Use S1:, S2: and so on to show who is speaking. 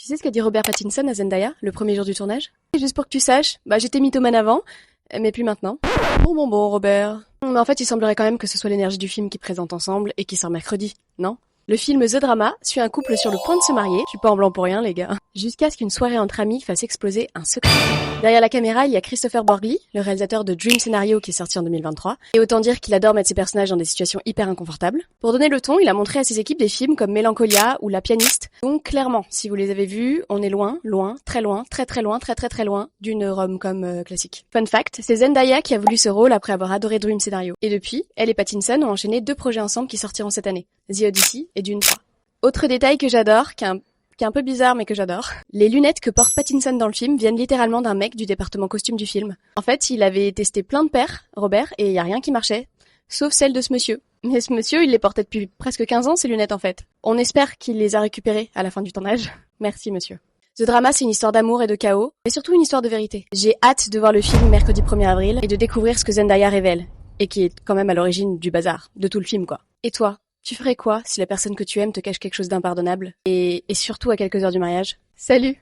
S1: Tu sais ce qu'a dit Robert Pattinson à Zendaya, le premier jour du tournage? Juste pour que tu saches, j'étais mythomane avant, mais plus maintenant. Bon, Robert. Mais en fait, il semblerait quand même que ce soit l'énergie du film qui présente ensemble et qui sort mercredi, non? Le film The Drama suit un couple sur le point de se marier, je suis pas en blanc pour rien les gars, jusqu'à ce qu'une soirée entre amis fasse exploser un secret. Derrière la caméra, il y a Christopher Borgli, le réalisateur de Dream Scenario qui est sorti en 2023, et autant dire qu'il adore mettre ses personnages dans des situations hyper inconfortables. Pour donner le ton, il a montré à ses équipes des films comme Mélancolia ou La Pianiste, donc clairement, si vous les avez vus, on est loin, très loin d'une rom-com classique. Fun fact, c'est Zendaya qui a voulu ce rôle après avoir adoré Dream Scenario, et depuis, elle et Pattinson ont enchaîné 2 projets ensemble qui sortiront cette année, The Odyssey et Dune 3. Autre détail que j'adore, qui est un peu bizarre mais que j'adore. Les lunettes que porte Pattinson dans le film viennent littéralement d'un mec du département costume du film. En fait, il avait testé plein de paires, Robert, et y a rien qui marchait. Sauf celle de ce monsieur. Mais ce monsieur, il les portait depuis presque 15 ans, ces lunettes en fait. On espère qu'il les a récupérées à la fin du tournage. Merci monsieur. The Drama, c'est une histoire d'amour et de chaos, mais surtout une histoire de vérité. J'ai hâte de voir le film mercredi 1er avril et de découvrir ce que Zendaya révèle. Et qui est quand même à l'origine du bazar, de tout le film quoi. Et toi? Tu ferais quoi si la personne que tu aimes te cache quelque chose d'impardonnable et surtout à quelques heures du mariage? Salut!